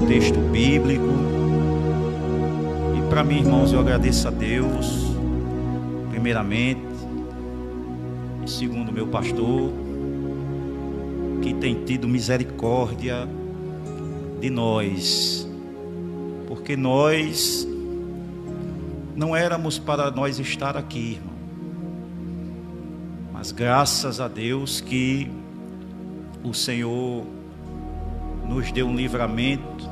texto bíblico. E para mim, irmãos, eu agradeço a Deus, primeiramente, e segundo meu pastor, que tem tido misericórdia de nós, porque nós não éramos para nós estar aqui, irmão, mas graças a Deus que o Senhor nos deu um livramento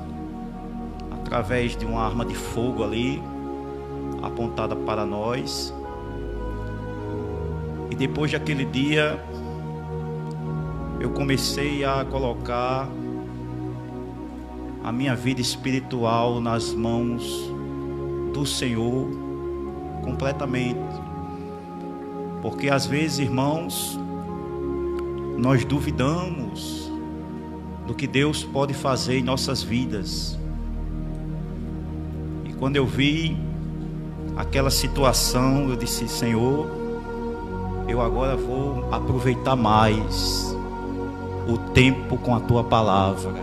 através de uma arma de fogo ali apontada para nós. E depois daquele dia eu comecei a colocar a minha vida espiritual nas mãos do Senhor completamente. Porque às vezes, irmãos, nós duvidamos do que Deus pode fazer em nossas vidas. E quando eu vi aquela situação, eu disse: Senhor, eu agora vou aproveitar mais o tempo com a Tua palavra,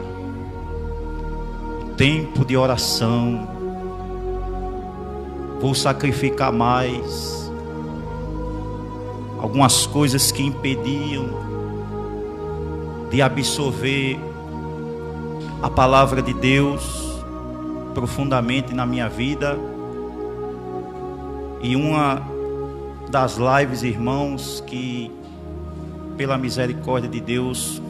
tempo de oração. Vou sacrificar mais algumas coisas que impediam de absorver a palavra de Deus profundamente na minha vida. E uma das lives, irmãos, que pela misericórdia de Deus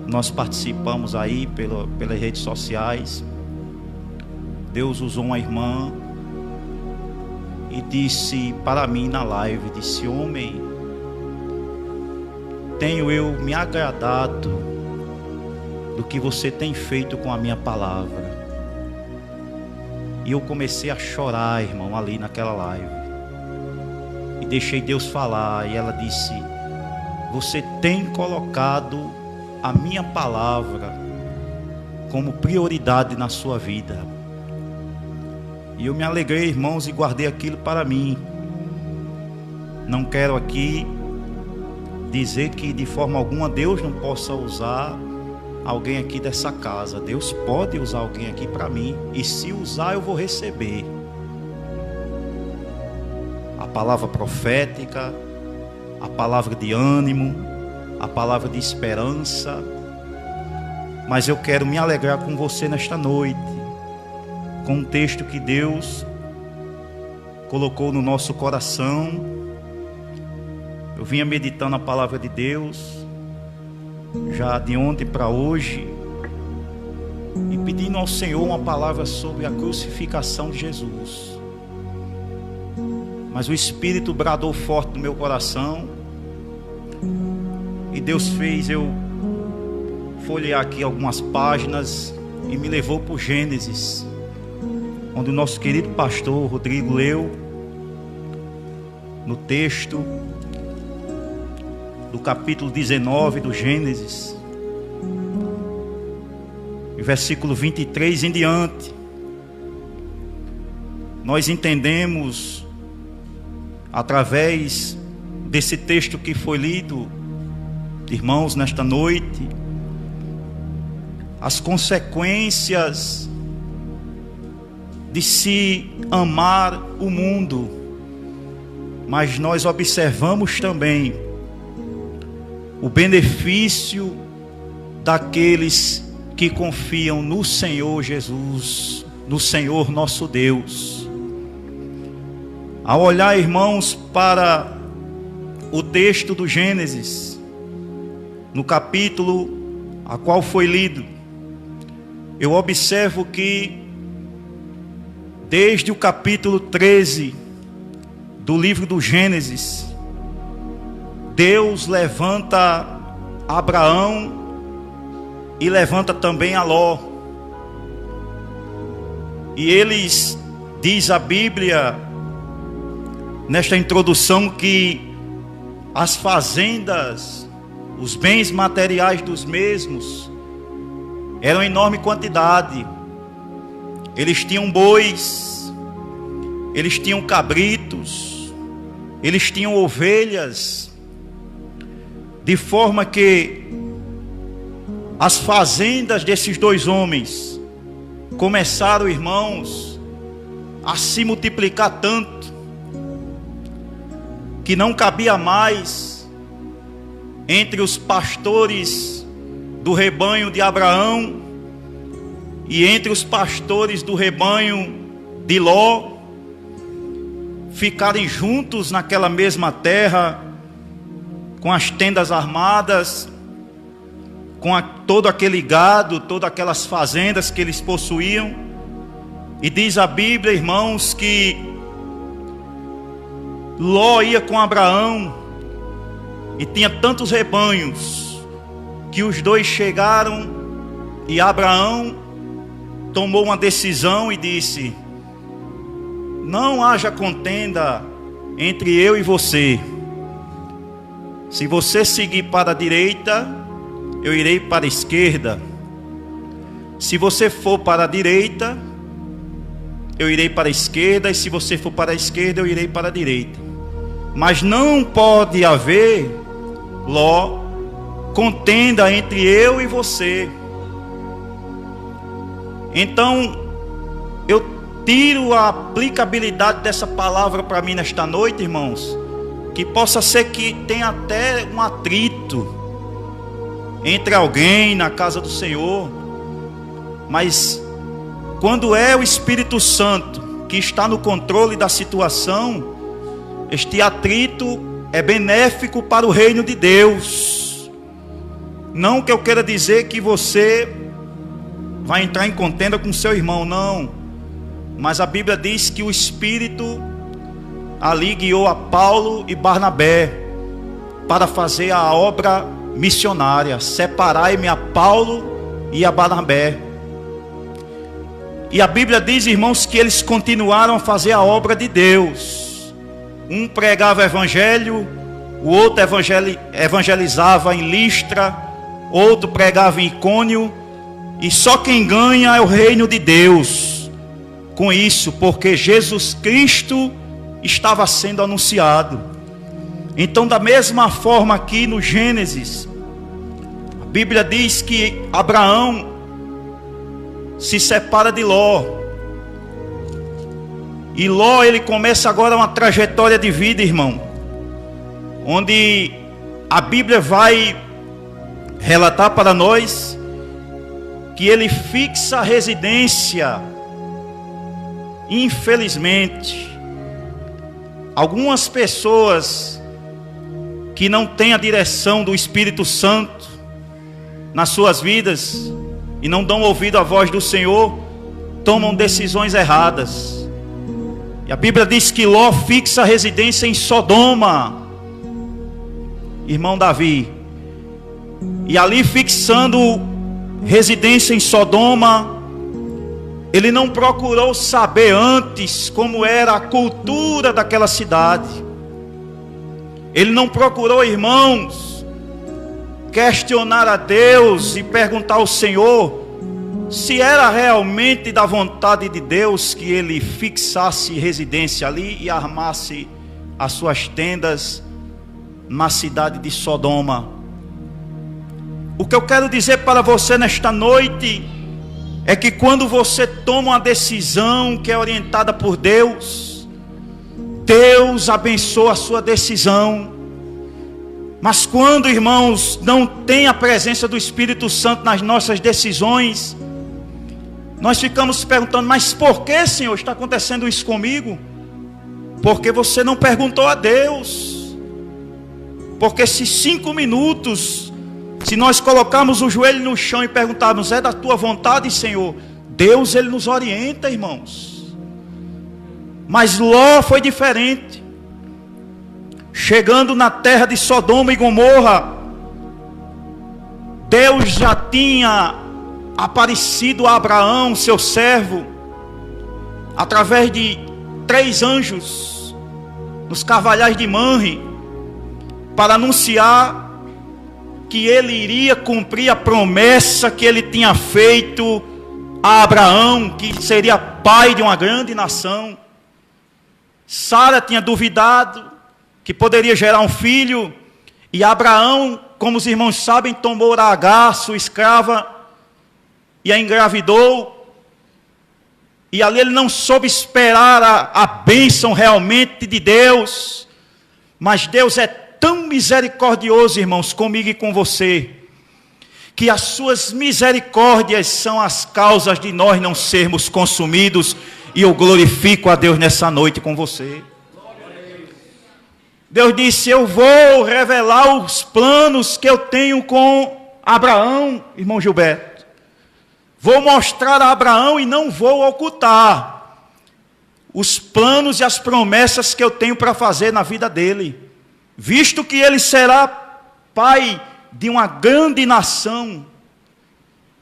nós participamos aí pelas redes sociais, Deus usou uma irmã e disse para mim na live, disse: homem, tenho eu me agradado do que você tem feito com a minha palavra. E eu comecei a chorar, irmão, ali naquela live, e deixei Deus falar. E ela disse: você tem colocado a minha palavra como prioridade na sua vida. E eu me alegrei, irmãos, e guardei aquilo para mim. Não quero aqui dizer que de forma alguma Deus não possa usar alguém aqui dessa casa. Deus pode usar alguém aqui para mim, e se usar eu vou receber a palavra profética, a palavra de ânimo, a palavra de esperança. Mas eu quero me alegrar com você nesta noite, com um texto que Deus colocou no nosso coração. Eu vinha meditando a palavra de Deus já de ontem para hoje, e pedindo ao Senhor uma palavra sobre a crucificação de Jesus. Mas o Espírito bradou forte no meu coração, e Deus fez eu folhear aqui algumas páginas e me levou para o Gênesis, onde o nosso querido pastor Rodrigo leu no texto do capítulo 19 do Gênesis, versículo 23 em diante. Nós entendemos através desse texto que foi lido, irmãos, nesta noite, as consequências de se amar o mundo. Mas nós observamos também o benefício daqueles que confiam no Senhor Jesus, no Senhor nosso Deus. Ao olhar, irmãos, para o texto do Gênesis, no capítulo a qual foi lido, eu observo que desde o capítulo 13 do livro do Gênesis, Deus levanta Abraão e levanta também a Ló. E eles, diz a Bíblia, nesta introdução, que as fazendas, os bens materiais dos mesmos, eram em enorme quantidade. Eles tinham bois, eles tinham cabritos, eles tinham ovelhas, de forma que as fazendas desses dois homens começaram, irmãos, a se multiplicar tanto, que não cabia mais entre os pastores do rebanho de Abraão e entre os pastores do rebanho de Ló ficarem juntos naquela mesma terra, com as tendas armadas, com todo aquele gado, todas aquelas fazendas que eles possuíam. E diz a Bíblia, irmãos, que Ló ia com Abraão e tinha tantos rebanhos que os dois chegaram e Abraão tomou uma decisão e disse: não haja contenda entre eu e você. Se você seguir para a direita, eu irei para a esquerda. Se você for para a direita, eu irei para a esquerda. E se você for para a esquerda, eu irei para a direita. Mas não pode haver, Ló, contenda entre eu e você. Então, eu tiro a aplicabilidade dessa palavra para mim nesta noite, irmãos, que possa ser que tenha até um atrito entre alguém na casa do Senhor, mas quando é o Espírito Santo que está no controle da situação, este atrito é benéfico para o reino de Deus. Não que eu queira dizer que você vai entrar em contenda com seu irmão, não, mas a Bíblia diz que o Espírito ali guiou a Paulo e Barnabé para fazer a obra missionária. Separai-me a Paulo e a Barnabé. E a Bíblia diz, irmãos, que eles continuaram a fazer a obra de Deus. Um pregava o evangelho, o outro evangelizava em Listra, outro pregava em Icônio. E só quem ganha é o reino de Deus com isso, porque Jesus Cristo estava sendo anunciado. Então, da mesma forma aqui no Gênesis, a Bíblia diz que Abraão se separa de Ló. E Ló, ele começa agora uma trajetória de vida, irmão, onde a Bíblia vai relatar para nós que ele fixa a residência. Infelizmente, algumas pessoas que não têm a direção do Espírito Santo nas suas vidas e não dão ouvido à voz do Senhor, tomam decisões erradas. E a Bíblia diz que Ló fixa a residência em Sodoma, irmão Davi. E ali, fixando residência em Sodoma, ele não procurou saber antes como era a cultura daquela cidade. Ele não procurou, irmãos, questionar a Deus e perguntar ao Senhor se era realmente da vontade de Deus que ele fixasse residência ali e armasse as suas tendas na cidade de Sodoma. O que eu quero dizer para você nesta noite é que quando você toma uma decisão que é orientada por Deus, Deus abençoa a sua decisão. Mas quando, irmãos, não tem a presença do Espírito Santo nas nossas decisões, nós ficamos perguntando: mas por que, Senhor, está acontecendo isso comigo? Porque você não perguntou a Deus. Porque se 5 minutos, se nós colocarmos o joelho no chão e perguntarmos: é da tua vontade, Senhor? Deus, ele nos orienta, irmãos. Mas Ló foi diferente. Chegando na terra de Sodoma e Gomorra, Deus já tinha aparecido a Abraão, seu servo, através de 3 anjos nos carvalhais de Manre, para anunciar que ele iria cumprir a promessa que ele tinha feito a Abraão, que seria pai de uma grande nação. Sara tinha duvidado que poderia gerar um filho, e Abraão, como os irmãos sabem, tomou Agar, sua escrava, e a engravidou. E ali ele não soube esperar a bênção realmente de Deus. Mas Deus é tão misericordioso, irmãos, comigo e com você, que as suas misericórdias são as causas de nós não sermos consumidos. E eu glorifico a Deus nessa noite com você. Deus disse: eu vou revelar os planos que eu tenho com Abraão, irmão Gilberto. Vou mostrar a Abraão e não vou ocultar os planos e as promessas que eu tenho para fazer na vida dele. Visto que ele será pai de uma grande nação,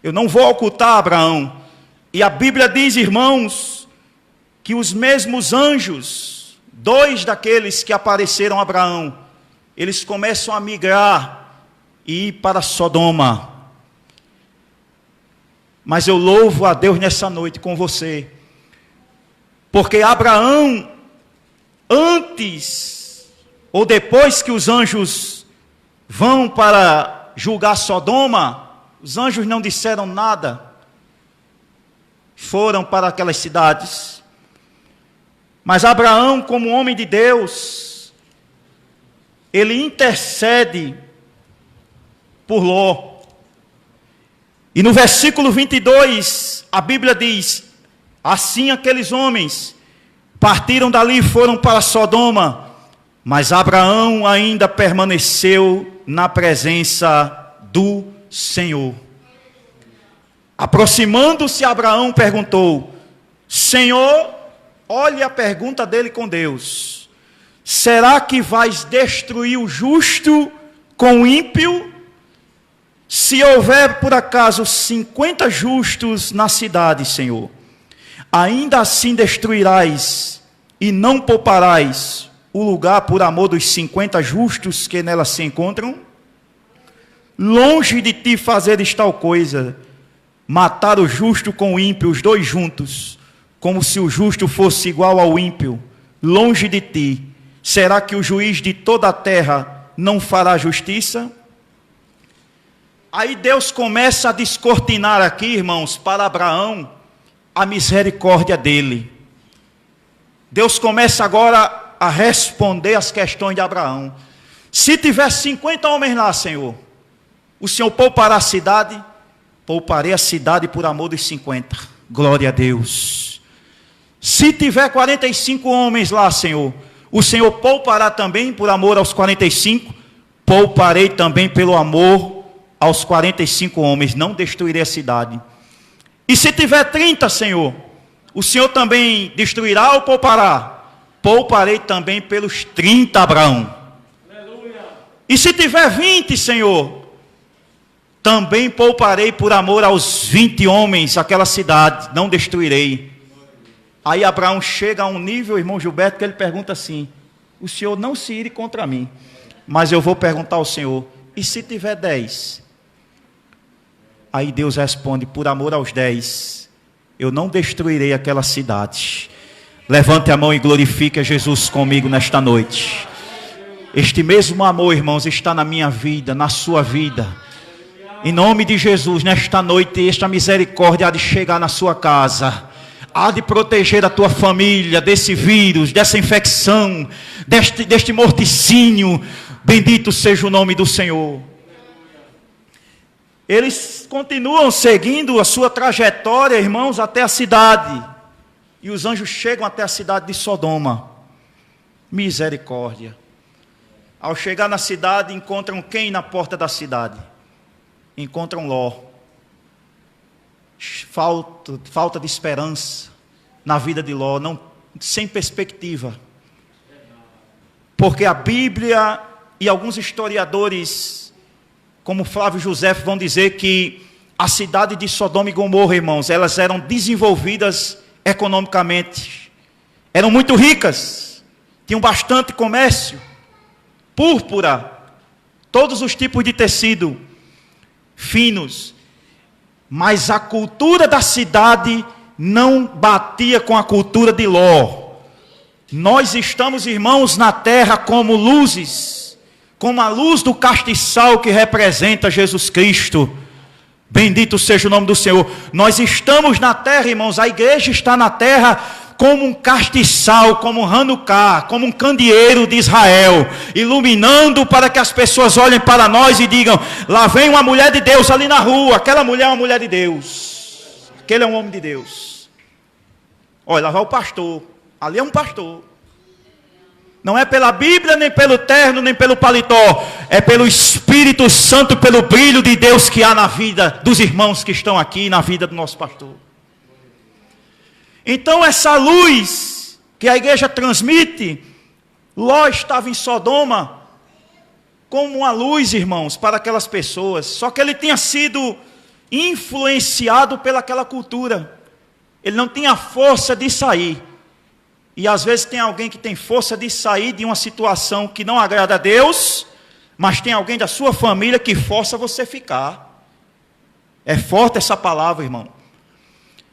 eu não vou ocultar Abraão. E a Bíblia diz, irmãos, que os mesmos anjos, 2 daqueles que apareceram a Abraão, eles começam a migrar e ir para Sodoma. Mas eu louvo a Deus nessa noite com você, porque Abraão, antes ou depois que os anjos vão para julgar Sodoma, os anjos não disseram nada, foram para aquelas cidades. Mas Abraão, como homem de Deus, ele intercede por Ló. E no versículo 22, a Bíblia diz: assim aqueles homens partiram dali e foram para Sodoma, mas Abraão ainda permaneceu na presença do Senhor. Aproximando-se, Abraão perguntou: Senhor, olhe a pergunta dele com Deus, será que vais destruir o justo com o ímpio? Se houver por acaso 50 justos na cidade, Senhor, ainda assim destruirás e não pouparás o lugar por amor dos 50 justos que nela se encontram? Longe de ti fazeres tal coisa, matar o justo com o ímpio, os dois juntos, como se o justo fosse igual ao ímpio. Longe de ti. Será que o juiz de toda a terra não fará justiça? Aí Deus começa a descortinar aqui, irmãos, para Abraão, a misericórdia dele. Deus começa agora a responder as questões de Abraão. Se tiver 50 homens lá, Senhor, o Senhor poupará a cidade? Pouparei a cidade por amor dos 50. Glória a Deus. Se tiver 45 homens lá, Senhor, o Senhor poupará também por amor aos 45? Pouparei também pelo amor aos 45 homens, não destruirei a cidade. E se tiver 30, Senhor, o Senhor também destruirá ou poupará? Pouparei também pelos 30, Abraão. Aleluia. E se tiver 20, Senhor, também pouparei por amor aos 20 homens aquela cidade, não destruirei. Aí Abraão chega a um nível, irmão Gilberto, que ele pergunta assim: o Senhor não se ire contra mim, mas eu vou perguntar ao Senhor, e se tiver 10? Aí Deus responde: por amor aos 10, eu não destruirei aquela cidade. Levante a mão e glorifique a Jesus comigo nesta noite. Este mesmo amor, irmãos, está na minha vida, na sua vida. Em nome de Jesus, nesta noite, esta misericórdia há de chegar na sua casa, há de proteger a tua família desse vírus, dessa infecção, deste morticínio. Bendito seja o nome do Senhor. Eles continuam seguindo a sua trajetória, irmãos, até a cidade. E os anjos chegam até a cidade de Sodoma. Misericórdia. Ao chegar na cidade, encontram quem na porta da cidade? Encontram Ló. Falta de esperança na vida de Ló, não, sem perspectiva. Porque a Bíblia e alguns historiadores, como Flávio José, vão dizer que a cidade de Sodoma e Gomorra, irmãos, elas eram desenvolvidas economicamente, eram muito ricas, tinham bastante comércio, púrpura, todos os tipos de tecido finos, mas a cultura da cidade não batia com a cultura de Ló. Nós estamos, irmãos, na terra como luzes, como a luz do castiçal que representa Jesus Cristo. Bendito seja o nome do Senhor. Nós estamos na terra, irmãos, a igreja está na terra como um castiçal, como um Hanukkah, como um candeeiro de Israel, iluminando para que as pessoas olhem para nós e digam: lá vem uma mulher de Deus ali na rua, aquela mulher é uma mulher de Deus, aquele é um homem de Deus. Olha, lá vai o pastor, ali é um pastor. Não é pela Bíblia, nem pelo terno, nem pelo paletó. É pelo Espírito Santo, pelo brilho de Deus que há na vida dos irmãos que estão aqui, na vida do nosso pastor. Então essa luz que a igreja transmite, Ló estava em Sodoma como uma luz, irmãos, para aquelas pessoas. Só que ele tinha sido influenciado pelaquela cultura. Ele não tinha força de sair. E às vezes tem alguém que tem força de sair de uma situação que não agrada a Deus, mas tem alguém da sua família que força você ficar. É forte essa palavra, irmão.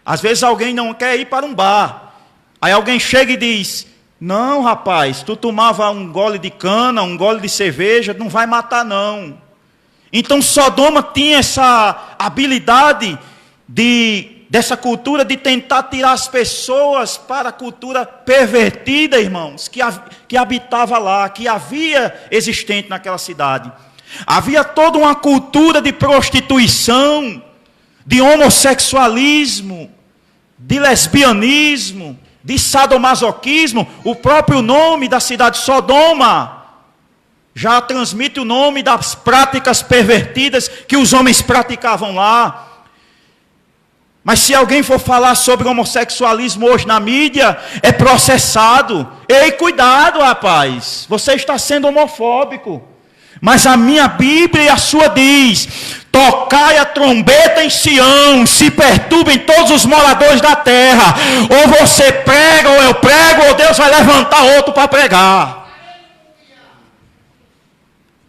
Às vezes alguém não quer ir para um bar. Aí alguém chega e diz: não, rapaz, tu tomava um gole de cana, um gole de cerveja, não vai matar não. Então Sodoma tinha essa habilidade dessa cultura de tentar tirar as pessoas para a cultura pervertida, irmãos, que habitava lá, que havia existente naquela cidade. Havia toda uma cultura de prostituição, de homossexualismo, de lesbianismo, de sadomasoquismo. O próprio nome da cidade Sodoma já transmite o nome das práticas pervertidas que os homens praticavam lá. Mas se alguém for falar sobre homossexualismo hoje na mídia, é processado. Ei, cuidado, rapaz, você está sendo homofóbico. Mas a minha Bíblia e a sua diz: tocai a trombeta em Sião, se perturbem todos os moradores da terra. Ou você prega, ou eu prego, ou Deus vai levantar outro para pregar.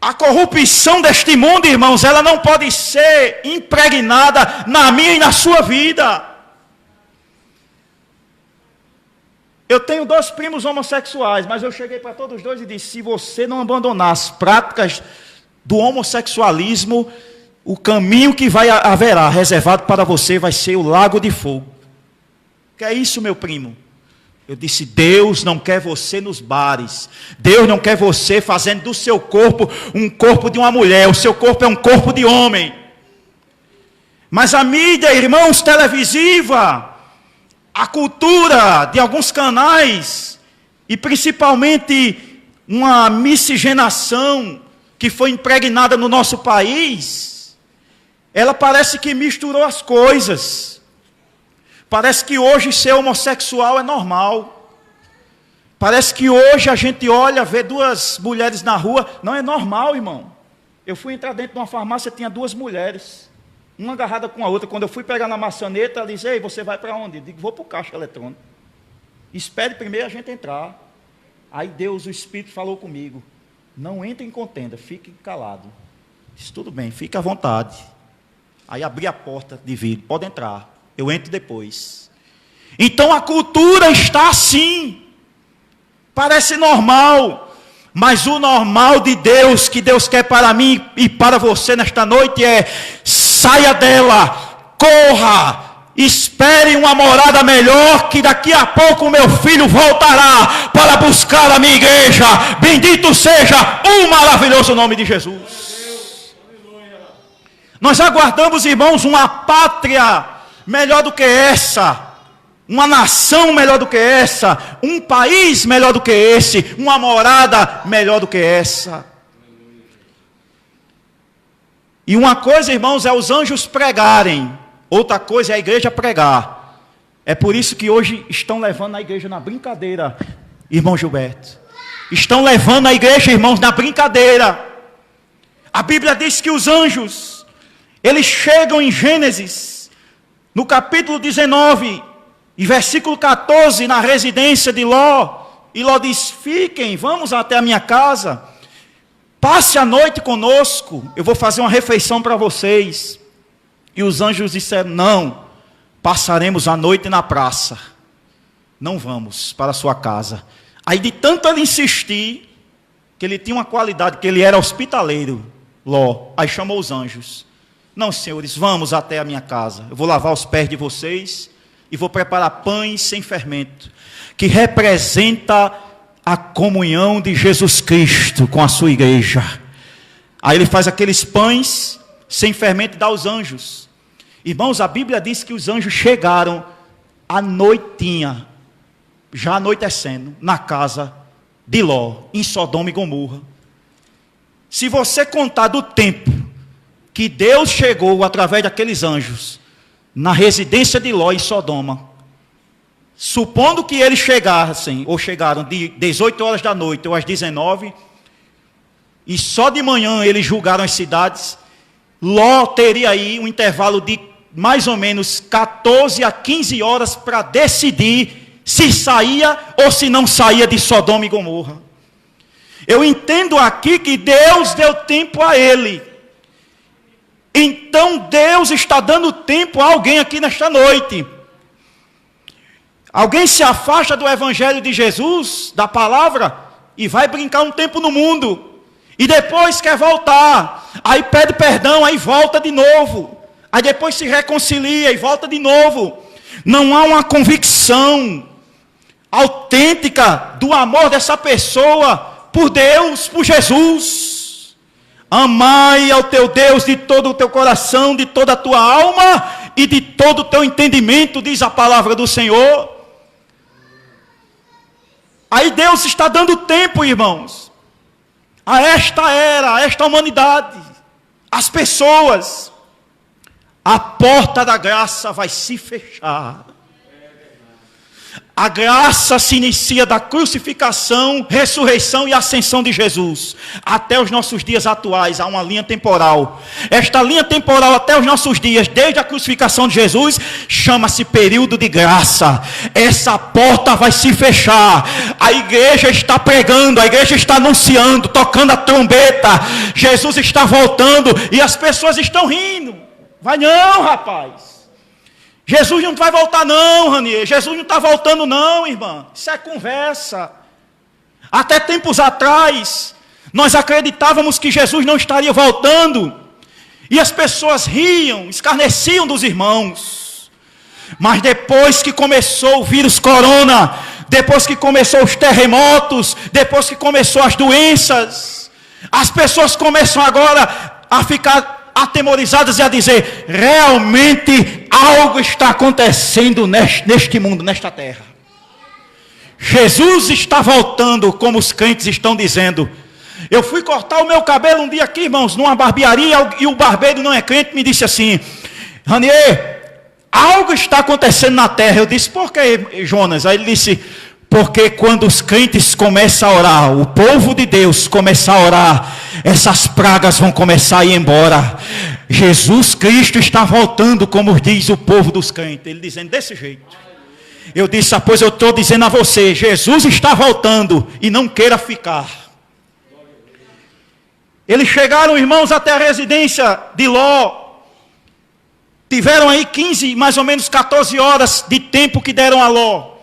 A corrupção deste mundo, irmãos, ela não pode ser impregnada na minha e na sua vida. Eu tenho 2 primos homossexuais, mas eu cheguei para todos os dois e disse: se você não abandonar as práticas do homossexualismo, o caminho que haverá reservado para você vai ser o lago de fogo. Que é isso, meu primo? Eu disse: Deus não quer você nos bares. Deus não quer você fazendo do seu corpo um corpo de uma mulher. O seu corpo é um corpo de homem. Mas a mídia, irmãos, televisiva, a cultura de alguns canais, e principalmente uma miscigenação que foi impregnada no nosso país, ela parece que misturou as coisas. Parece que hoje ser homossexual é normal. Parece que hoje a gente olha, vê 2 mulheres na rua. Não é normal, irmão. Eu fui entrar dentro de uma farmácia, tinha 2 mulheres, uma agarrada com a outra. Quando eu fui pegar na maçaneta, ela disse: ei, você vai para onde? Eu digo: vou para o caixa eletrônico. Espere primeiro a gente entrar. Aí Deus, o Espírito, falou comigo: não entre em contenda, fique calado. Disse: tudo bem, fique à vontade. Aí abri a porta de vidro: pode entrar. Eu entro depois. Então a cultura está assim. Parece normal. Mas o normal de Deus, que Deus quer para mim e para você nesta noite é: saia dela, corra, espere uma morada melhor, que daqui a pouco o meu filho voltará para buscar a minha igreja. Bendito seja o maravilhoso nome de Jesus. Nós aguardamos, irmãos, uma pátria melhor do que essa, uma nação melhor do que essa, um país melhor do que esse, uma morada melhor do que essa. E uma coisa, irmãos, é os anjos pregarem, outra coisa é a igreja pregar. É por isso que hoje estão levando a igreja na brincadeira, irmão Gilberto. Estão levando a igreja, irmãos, na brincadeira. A Bíblia diz que os anjos, eles chegam em Gênesis, no capítulo 19, e versículo 14, na residência de Ló. E Ló diz: fiquem, vamos até a minha casa, passe a noite conosco, eu vou fazer uma refeição para vocês. E os anjos disseram: não, passaremos a noite na praça, não vamos para a sua casa. Aí de tanto ele insistir, que ele tinha uma qualidade, que ele era hospitaleiro, Ló, aí chamou os anjos. Não, senhores, vamos até a minha casa. Eu vou lavar os pés de vocês e vou preparar pães sem fermento, que representa a comunhão de Jesus Cristo com a sua igreja. Aí ele faz aqueles pães sem fermento e dá aos anjos. Irmãos, a Bíblia diz que os anjos chegaram à noitinha, já anoitecendo, na casa de Ló, em Sodoma e Gomorra. Se você contar do tempo que Deus chegou através daqueles anjos na residência de Ló em Sodoma, supondo que eles chegassem, ou chegaram de 18 horas da noite ou às 19, e só de manhã eles julgaram as cidades, Ló teria aí um intervalo de mais ou menos 14 a 15 horas para decidir se saía ou se não saía de Sodoma e Gomorra. Eu entendo aqui que Deus deu tempo a ele. Então Deus está dando tempo a alguém aqui nesta noite. Alguém se afasta do Evangelho de Jesus, da palavra, e vai brincar um tempo no mundo. E depois quer voltar. Aí pede perdão, aí volta de novo. Aí depois se reconcilia e volta de novo. Não há uma convicção autêntica do amor dessa pessoa por Deus, por Jesus. Amai ao teu Deus de todo o teu coração, de toda a tua alma e de todo o teu entendimento, diz a palavra do Senhor. Aí Deus está dando tempo, irmãos, a esta era, a esta humanidade, as pessoas. A porta da graça vai se fechar. A graça se inicia da crucificação, ressurreição e ascensão de Jesus. Até os nossos dias atuais, há uma linha temporal. Esta linha temporal até os nossos dias, desde a crucificação de Jesus, chama-se período de graça. Essa porta vai se fechar. A igreja está pregando, a igreja está anunciando, tocando a trombeta. Jesus está voltando e as pessoas estão rindo. Vai não, rapaz. Jesus não vai voltar não, Ranier. Jesus não está voltando não, irmã. Isso é conversa. Até tempos atrás, nós acreditávamos que Jesus não estaria voltando. E as pessoas riam, escarneciam dos irmãos. Mas depois que começou o vírus corona, depois que começou os terremotos, depois que começou as doenças, as pessoas começam agora a ficar atemorizadas e a dizer: realmente algo está acontecendo neste mundo, nesta terra. Jesus está voltando, como os crentes estão dizendo. Eu fui cortar o meu cabelo um dia aqui, irmãos, numa barbearia, e o barbeiro não é crente, me disse assim: Ranier, algo está acontecendo na terra. Eu disse: por que, Jonas? Aí ele disse: porque quando os crentes começam a orar, o povo de Deus começa a orar, essas pragas vão começar a ir embora. Jesus Cristo está voltando, como diz o povo dos crentes. Ele dizendo desse jeito. Eu disse: pois eu estou dizendo a você, Jesus está voltando e não queira ficar. Eles chegaram, irmãos, até a residência de Ló. Tiveram aí 15, mais ou menos 14 horas de tempo que deram a Ló.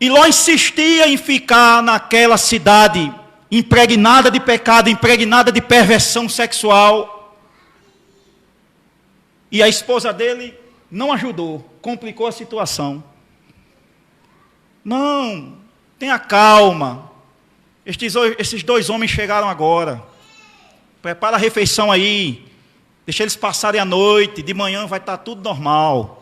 E Ló insistia em ficar naquela cidade, impregnada de pecado, impregnada de perversão sexual. E a esposa dele não ajudou, complicou a situação. Não, tenha calma. Esses dois homens chegaram agora. Prepara a refeição aí. Deixa eles passarem a noite, de manhã vai estar tudo normal.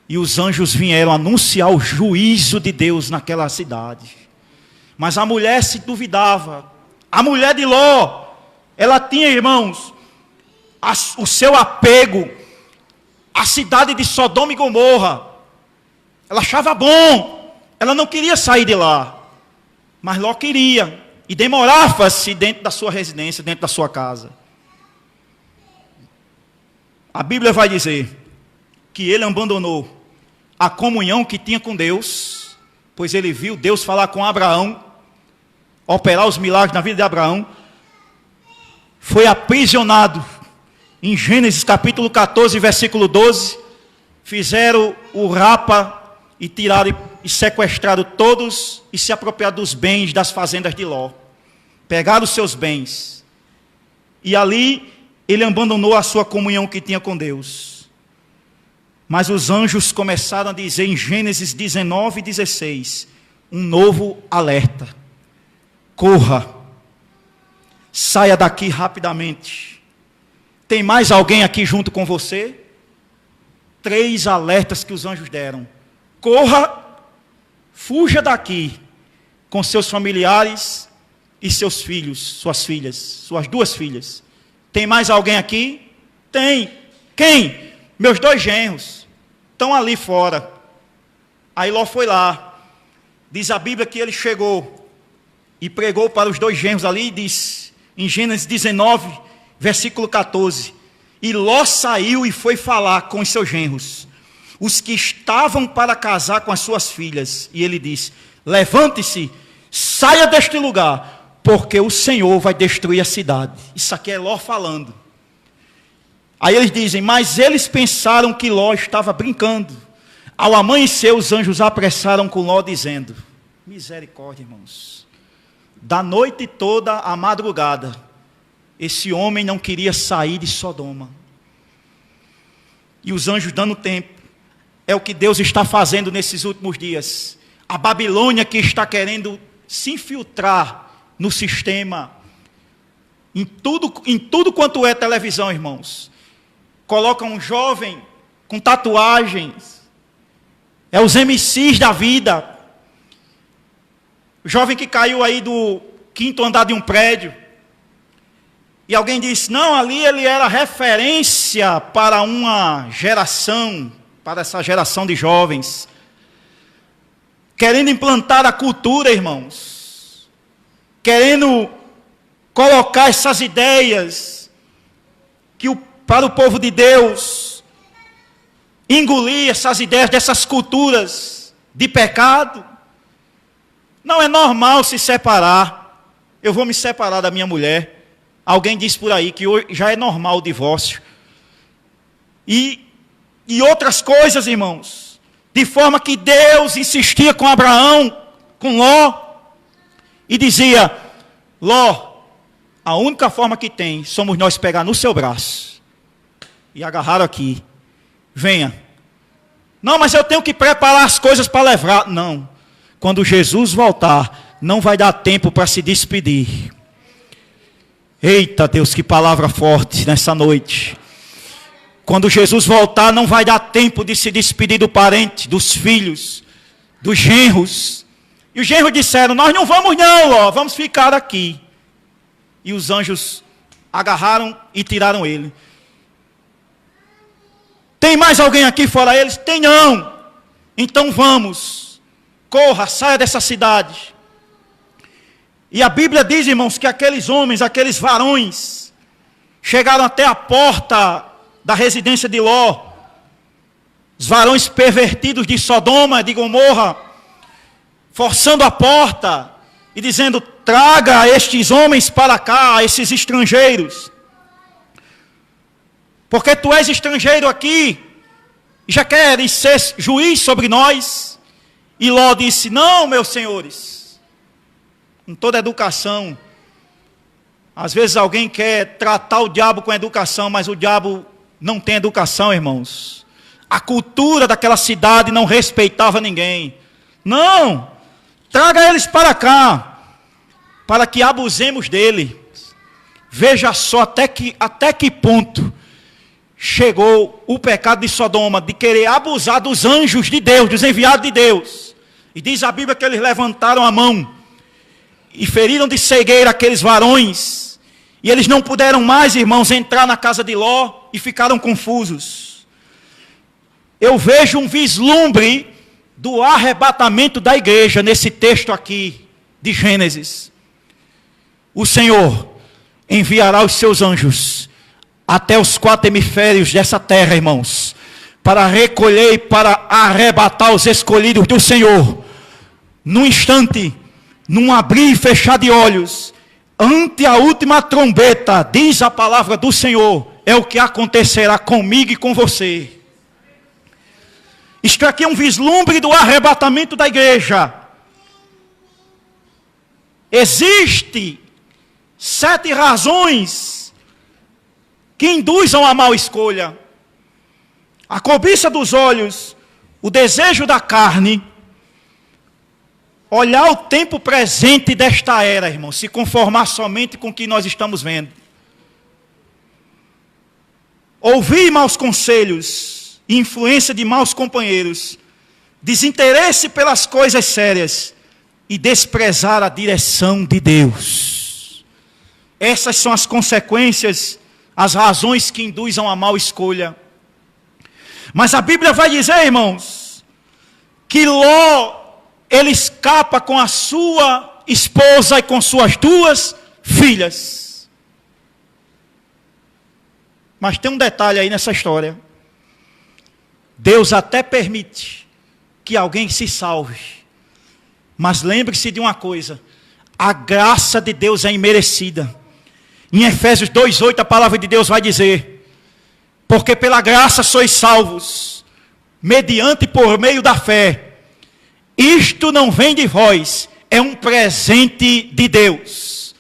E os anjos vieram anunciar o juízo de Deus naquela cidade. Mas a mulher se duvidava. A mulher de Ló, ela tinha, irmãos, o seu apego à cidade de Sodoma e Gomorra. Ela achava bom. Ela não queria sair de lá. Mas Ló queria. E demorava-se dentro da sua residência, dentro da sua casa. A Bíblia vai dizer que ele abandonou a comunhão que tinha com Deus, pois ele viu Deus falar com Abraão, operar os milagres na vida de Abraão. Foi aprisionado. Em Gênesis capítulo 14, versículo 12, fizeram o rapa e tiraram e sequestraram todos e se apropriaram dos bens das fazendas de Ló. Pegaram os seus bens. E ali ele abandonou a sua comunhão que tinha com Deus. Mas os anjos começaram a dizer em Gênesis 19 e 16, um novo alerta. Corra, saia daqui rapidamente. Tem mais alguém aqui junto com você? 3 alertas que os anjos deram. Corra, fuja daqui com seus familiares e seus filhos, suas filhas, suas 2 filhas. Tem mais alguém aqui? Tem. Quem? Meus 2 genros. Estão ali fora. Aí Ló foi lá. Diz a Bíblia que ele chegou e pregou para os 2 genros ali e diz, em Gênesis 19, versículo 14, e Ló saiu e foi falar com os seus genros, os que estavam para casar com as suas filhas. E ele disse, levante-se, saia deste lugar, porque o Senhor vai destruir a cidade. Isso aqui é Ló falando. Aí eles dizem, mas eles pensaram que Ló estava brincando. Ao amanhecer, os anjos apressaram com Ló, dizendo, misericórdia, irmãos, da noite toda à madrugada, esse homem não queria sair de Sodoma. E os anjos dando tempo. É o que Deus está fazendo nesses últimos dias. A Babilônia que está querendo se infiltrar no sistema, em tudo quanto é televisão, irmãos. Coloca um jovem com tatuagens. É os MCs da vida. O jovem que caiu aí do 5º andar de um prédio. E alguém disse, não, ali ele era referência para uma geração, para essa geração de jovens. Querendo implantar a cultura, irmãos. Querendo colocar essas ideias para o povo de Deus. Engolir essas ideias dessas culturas de pecado. Não é normal se separar. Eu vou me separar da minha mulher. Alguém diz por aí que hoje já é normal o divórcio. E outras coisas, irmãos. De forma que Deus insistia com Abraão, com Ló. E dizia, Ló, a única forma que tem, somos nós pegar no seu braço. E agarraram aqui. Venha. Não, mas eu tenho que preparar as coisas para levar. Não. Quando Jesus voltar, não vai dar tempo para se despedir. Eita Deus, que palavra forte nessa noite. Quando Jesus voltar, não vai dar tempo de se despedir do parente, dos filhos, dos genros. E os genros disseram, nós não vamos não, Ló, vamos ficar aqui. E os anjos agarraram e tiraram ele. Tem mais alguém aqui fora eles? Tem não. Então vamos. Corra, saia dessa cidade. E a Bíblia diz, irmãos, que aqueles homens, aqueles varões, chegaram até a porta da residência de Ló. Os varões pervertidos de Sodoma, de Gomorra, forçando a porta e dizendo, traga estes homens para cá, esses estrangeiros. Porque tu és estrangeiro aqui, e já queres ser juiz sobre nós. E Ló disse, não, meus senhores. Com toda educação, às vezes alguém quer tratar o diabo com educação, mas o diabo não tem educação, irmãos. A cultura daquela cidade não respeitava ninguém. Não, traga eles para cá, para que abusemos dele. Veja só até que ponto chegou o pecado de Sodoma, de querer abusar dos anjos de Deus, dos enviados de Deus. E diz a Bíblia que eles levantaram a mão e feriram de cegueira aqueles varões. E eles não puderam mais, irmãos, entrar na casa de Ló e ficaram confusos. Eu vejo um vislumbre do arrebatamento da igreja nesse texto aqui de Gênesis. O Senhor enviará os seus anjos até os 4 hemisférios dessa terra, irmãos, para recolher e para arrebatar os escolhidos do Senhor. Num instante, num abrir e fechar de olhos, ante a última trombeta, diz a palavra do Senhor, é o que acontecerá comigo e com você. Isto aqui é um vislumbre do arrebatamento da igreja. Existe 7 razões que induzam a mal escolha. A cobiça dos olhos, o desejo da carne, olhar o tempo presente desta era, irmão, se conformar somente com o que nós estamos vendo. Ouvir maus conselhos, influência de maus companheiros, desinteresse pelas coisas sérias e desprezar a direção de Deus. Essas são as consequências, as razões que induzam a mal escolha. Mas a Bíblia vai dizer, irmãos, que Ló, ele escapa com a sua esposa e com suas 2 filhas. Mas tem um detalhe aí nessa história. Deus até permite que alguém se salve. Mas lembre-se de uma coisa: a graça de Deus é imerecida. Em Efésios 2:8 a palavra de Deus vai dizer: porque pela graça sois salvos, mediante por meio da fé. Isto não vem de vós, é um presente de Deus.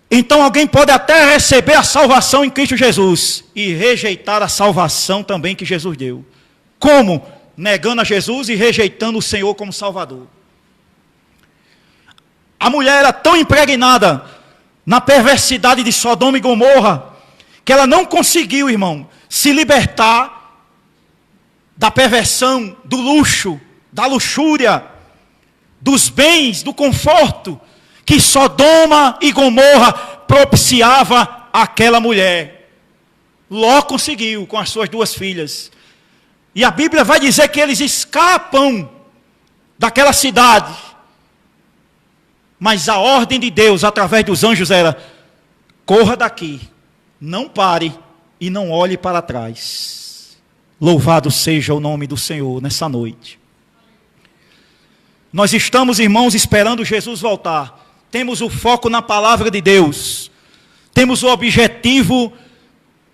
Então alguém pode até receber a salvação em Cristo Jesus e rejeitar a salvação também que Jesus deu. Como? Negando a Jesus e rejeitando o Senhor como Salvador. A mulher era tão impregnada na perversidade de Sodoma e Gomorra, que ela não conseguiu, irmão, se libertar da perversão, do luxo, da luxúria, dos bens, do conforto, que Sodoma e Gomorra propiciava àquela mulher. Ló conseguiu com as suas 2 filhas. E a Bíblia vai dizer que eles escapam daquela cidade. Mas a ordem de Deus, através dos anjos, era: corra daqui, não pare e não olhe para trás. Louvado seja o nome do Senhor nessa noite. Nós estamos, irmãos, esperando Jesus voltar. Temos o foco na palavra de Deus. Temos o objetivo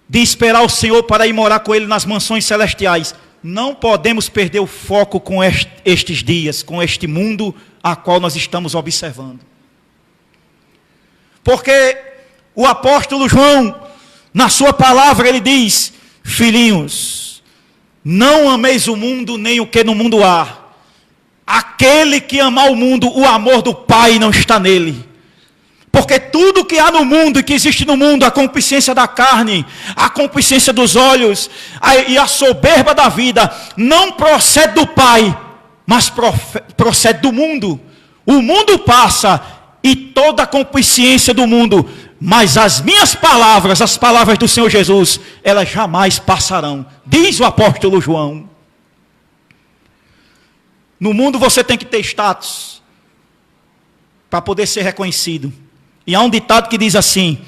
de esperar o Senhor para ir morar com Ele nas mansões celestiais. Não podemos perder o foco com estes dias, com este mundo a qual nós estamos observando. Porque o apóstolo João, na sua palavra, ele diz: filhinhos, não ameis o mundo nem o que no mundo há. Aquele que amar o mundo, o amor do Pai não está nele. Porque tudo que há no mundo e que existe no mundo, a concupiscência da carne, a concupiscência dos olhos e a soberba da vida, não procede do Pai, mas procede do mundo. O mundo passa e toda a concupiscência do mundo, mas as minhas palavras, as palavras do Senhor Jesus, elas jamais passarão, diz o apóstolo João. No mundo você tem que ter status para poder ser reconhecido. E há um ditado que diz assim: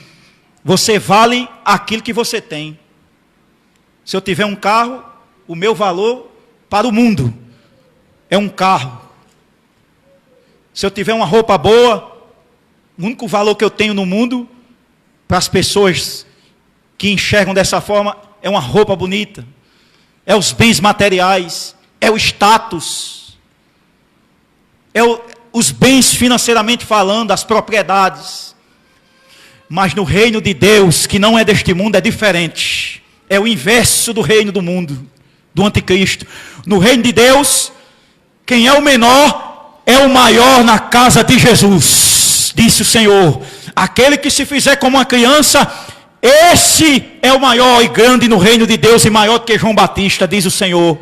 você vale aquilo que você tem. Se eu tiver um carro, o meu valor para o mundo é um carro. Se eu tiver uma roupa boa, o único valor que eu tenho no mundo, para as pessoas que enxergam dessa forma, é uma roupa bonita, é os bens materiais, é o status, os bens financeiramente falando, as propriedades. Mas no reino de Deus, que não é deste mundo, é diferente. É o inverso do reino do mundo, do anticristo. No reino de Deus, quem é o menor é o maior na casa de Jesus, disse o Senhor. Aquele que se fizer como uma criança, esse é o maior e grande no reino de Deus, e maior do que João Batista, diz o Senhor.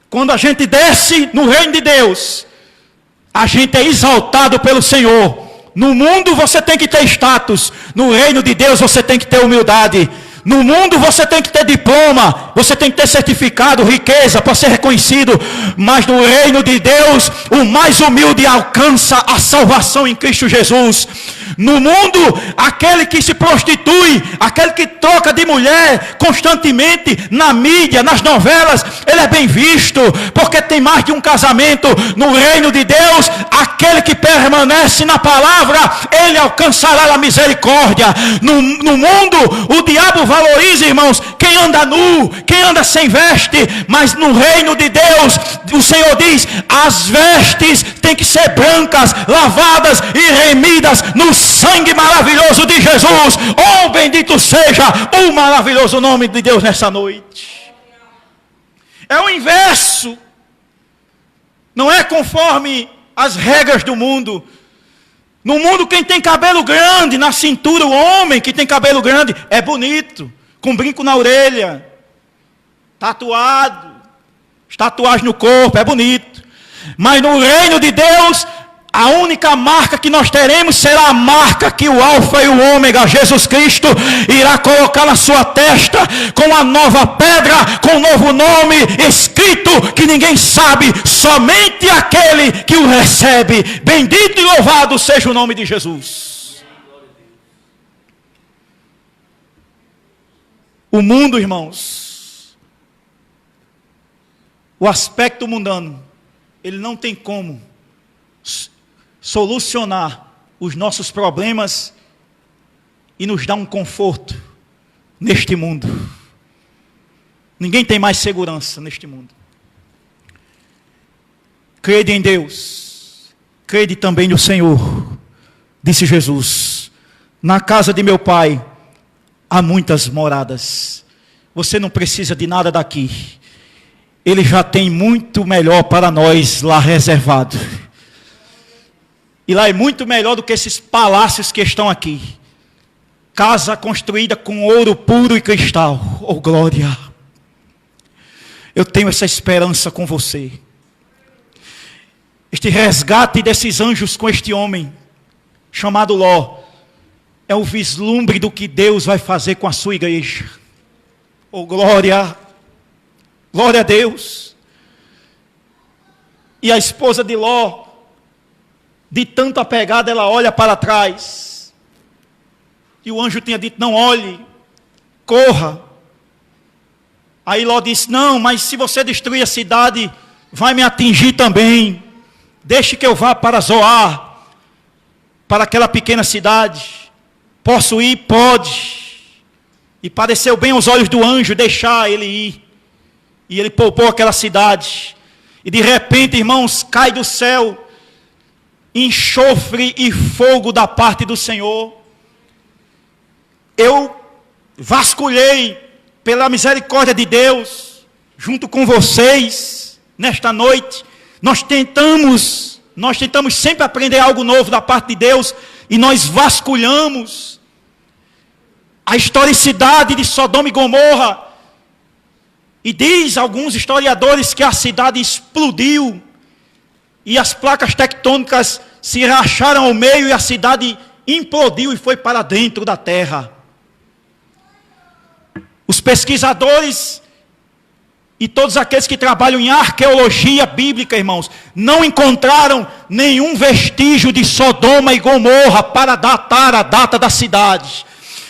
Quando a gente desce no reino de Deus, a gente é exaltado pelo Senhor. No mundo você tem que ter status, no reino de Deus você tem que ter humildade. No mundo você tem que ter diploma, você tem que ter certificado, riqueza para ser reconhecido. Mas no reino de Deus, o mais humilde alcança a salvação em Cristo Jesus. No mundo, aquele que se prostitui, aquele que troca de mulher constantemente na mídia, nas novelas, ele é bem visto, porque tem mais de um casamento. No reino de Deus, aquele que permanece na palavra, ele alcançará a misericórdia. No mundo, o diabo valoriza, irmãos, quem anda nu, quem anda sem veste, mas no reino de Deus, o Senhor diz, as vestes têm que ser brancas, lavadas e remidas no sangue maravilhoso de Jesus. Oh, bendito seja o maravilhoso nome de Deus nessa noite. É o inverso. Não é conforme as regras do mundo. No mundo, quem tem cabelo grande na cintura, o homem que tem cabelo grande, é bonito, com brinco na orelha, tatuado, tatuagem no corpo, é bonito. Mas no reino de Deus, a única marca que nós teremos será a marca que o Alfa e o Ômega, Jesus Cristo, irá colocar na sua testa, com a nova pedra, com o novo nome escrito, que ninguém sabe, somente aquele que o recebe. Bendito e louvado seja o nome de Jesus. O mundo, irmãos, o aspecto mundano, ele não tem como solucionar os nossos problemas e nos dar um conforto neste mundo. Ninguém tem mais segurança neste mundo. Crede em Deus, crede também no Senhor, disse Jesus. Na casa de meu Pai há muitas moradas. Você não precisa de nada daqui. Ele já tem muito melhor para nós lá reservado. E lá é muito melhor do que esses palácios que estão aqui. Casa construída com ouro puro e cristal. Oh, glória! Eu tenho essa esperança com você. Este resgate desses anjos com este homem, chamado Ló, é o vislumbre do que Deus vai fazer com a sua igreja. Oh, glória! Glória a Deus! E a esposa de Ló, de tanto apegada, ela olha para trás. E o anjo tinha dito, não olhe, corra. Aí Ló disse, não, mas se você destruir a cidade, vai me atingir também. Deixe que eu vá para Zoar, para aquela pequena cidade. Posso ir? Pode. E pareceu bem aos olhos do anjo deixar ele ir. E ele poupou aquela cidade. E de repente, irmãos, cai do céu enxofre e fogo da parte do Senhor. Eu vasculhei pela misericórdia de Deus, junto com vocês, nesta noite. Nós tentamos sempre aprender algo novo da parte de Deus, e nós vasculhamos a historicidade de Sodoma e Gomorra, e diz alguns historiadores que a cidade explodiu, e as placas tectônicas se racharam ao meio, e a cidade implodiu e foi para dentro da terra. Os pesquisadores e todos aqueles que trabalham em arqueologia bíblica, irmãos, não encontraram nenhum vestígio de Sodoma e Gomorra para datar a data da cidade.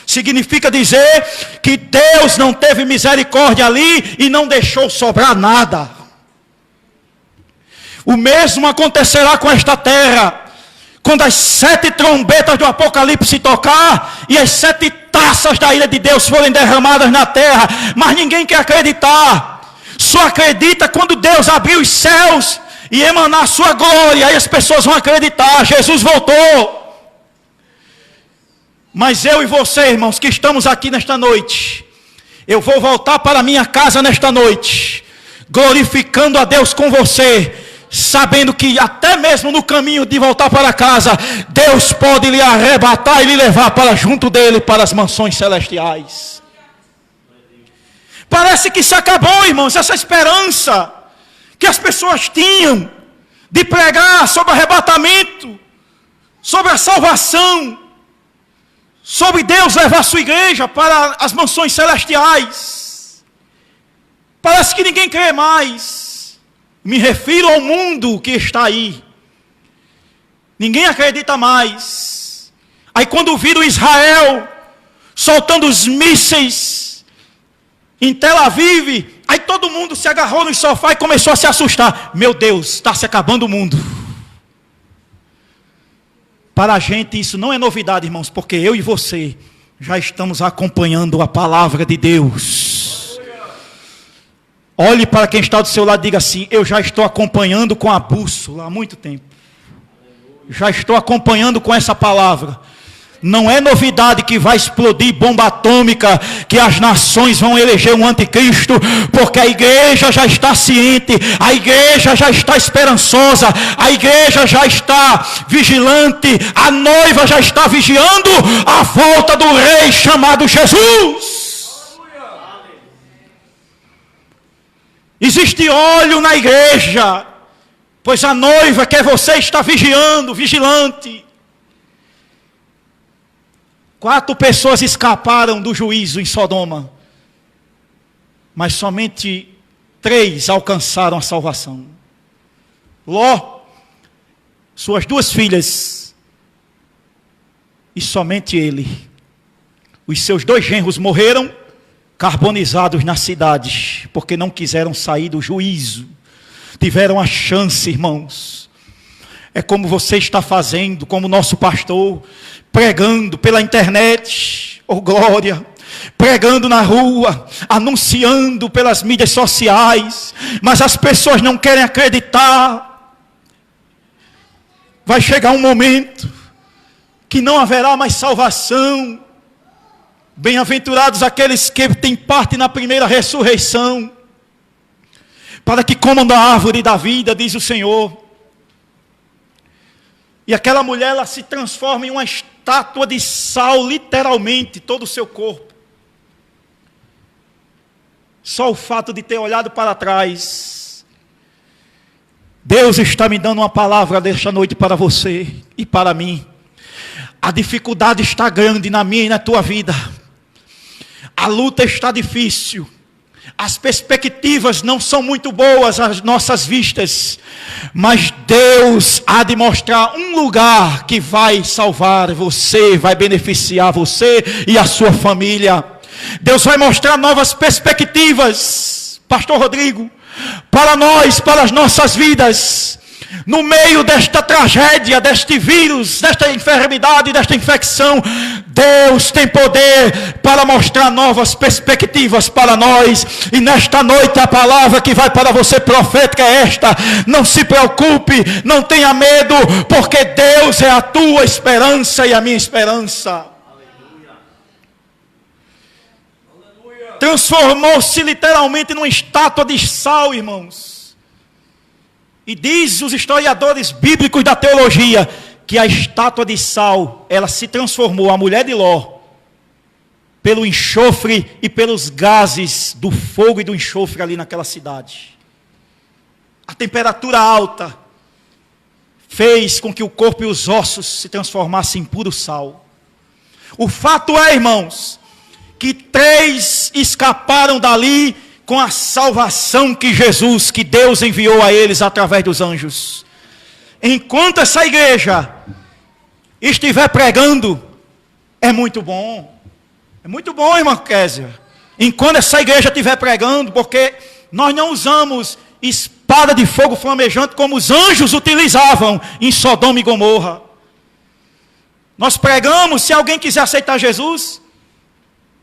Significa dizer que Deus não teve misericórdia ali e não deixou sobrar nada. O mesmo acontecerá com esta terra, quando as 7 trombetas do Apocalipse tocar, e as 7 taças da ira de Deus forem derramadas na terra, mas ninguém quer acreditar, só acredita quando Deus abrir os céus, e emanar a sua glória, aí as pessoas vão acreditar, Jesus voltou. Mas eu e você, irmãos, que estamos aqui nesta noite, eu vou voltar para a minha casa nesta noite, glorificando a Deus com você, sabendo que até mesmo no caminho de voltar para casa, Deus pode lhe arrebatar e lhe levar para junto dele, para as mansões celestiais. Parece que se acabou, irmãos, essa esperança que as pessoas tinham de pregar sobre arrebatamento, sobre a salvação, sobre Deus levar a sua igreja para as mansões celestiais. Parece que ninguém crê mais. Me refiro ao mundo que está aí. Ninguém acredita mais. Aí quando viram Israel soltando os mísseis em Tel Aviv, aí todo mundo se agarrou no sofá e começou a se assustar. Meu Deus, está se acabando o mundo. Para a gente isso não é novidade, irmãos, porque eu e você já estamos acompanhando a palavra de Deus. Olhe para quem está do seu lado e diga assim: eu já estou acompanhando com a bússola há muito tempo. Já estou acompanhando com essa palavra. Não é novidade que vai explodir bomba atômica, que as nações vão eleger um anticristo, porque a igreja já está ciente, a igreja já está esperançosa, a igreja já está vigilante, a noiva já está vigiando a volta do rei chamado Jesus. Existe óleo na igreja, pois a noiva que é você está vigiando, vigilante. 4 pessoas escaparam do juízo em Sodoma, mas somente 3 alcançaram a salvação. Ló, suas 2 filhas, e somente ele. Os seus 2 genros morreram carbonizados na cidade, porque não quiseram sair do juízo. Tiveram a chance, irmãos. É como você está fazendo, como nosso pastor, pregando pela internet, oh glória, pregando na rua, anunciando pelas mídias sociais, mas as pessoas não querem acreditar. Vai chegar um momento que não haverá mais salvação. Bem-aventurados aqueles que têm parte na primeira ressurreição, para que comam da árvore da vida, diz o Senhor. E aquela mulher, ela se transforma em uma estátua de sal, literalmente, todo o seu corpo. Só o fato de ter olhado para trás. Deus está me dando uma palavra desta noite para você e para mim. A dificuldade está grande na minha e na tua vida. A luta está difícil. As perspectivas não são muito boas às nossas vistas, mas Deus há de mostrar um lugar que vai salvar você, vai beneficiar você e a sua família. Deus vai mostrar novas perspectivas, Pastor Rodrigo, para nós, para as nossas vidas. No meio desta tragédia, deste vírus, desta enfermidade, desta infecção, Deus tem poder para mostrar novas perspectivas para nós. E nesta noite a palavra que vai para você profética é esta: não se preocupe, não tenha medo, porque Deus é a tua esperança e a minha esperança. Transformou-se literalmente numa estátua de sal, irmãos. E diz os historiadores bíblicos da teologia que a estátua de sal, ela se transformou, a mulher de Ló, pelo enxofre e pelos gases do fogo e do enxofre ali naquela cidade. A temperatura alta fez com que o corpo e os ossos se transformassem em puro sal. O fato é, irmãos, que 3 escaparam dali com a salvação que Jesus, que Deus enviou a eles através dos anjos. Enquanto essa igreja estiver pregando, é muito bom. É muito bom, irmã Késia. Enquanto essa igreja estiver pregando, porque nós não usamos espada de fogo flamejante como os anjos utilizavam em Sodoma e Gomorra. Nós pregamos, se alguém quiser aceitar Jesus,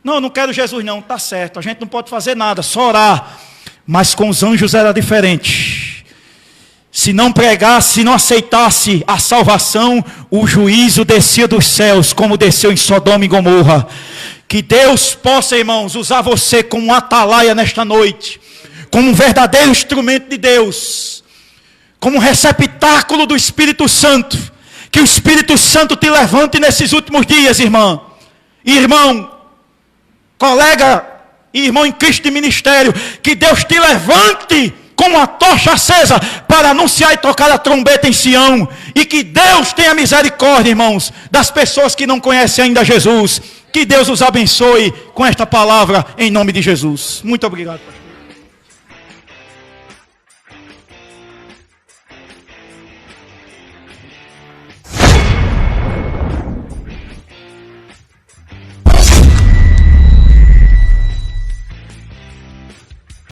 não, não quero Jesus não, está certo, a gente não pode fazer nada, só orar. Mas com os anjos era diferente. Se não pregasse, se não aceitasse a salvação, o juízo descia dos céus, como desceu em Sodoma e Gomorra. Que Deus possa, irmãos, usar você como um atalaia nesta noite, como um verdadeiro instrumento de Deus, como um receptáculo do Espírito Santo. Que o Espírito Santo te levante nesses últimos dias, irmã, irmão, colega e irmão em Cristo de ministério, que Deus te levante com uma tocha acesa para anunciar e tocar a trombeta em Sião, e que Deus tenha misericórdia, irmãos, das pessoas que não conhecem ainda Jesus. Que Deus os abençoe com esta palavra em nome de Jesus. Muito obrigado.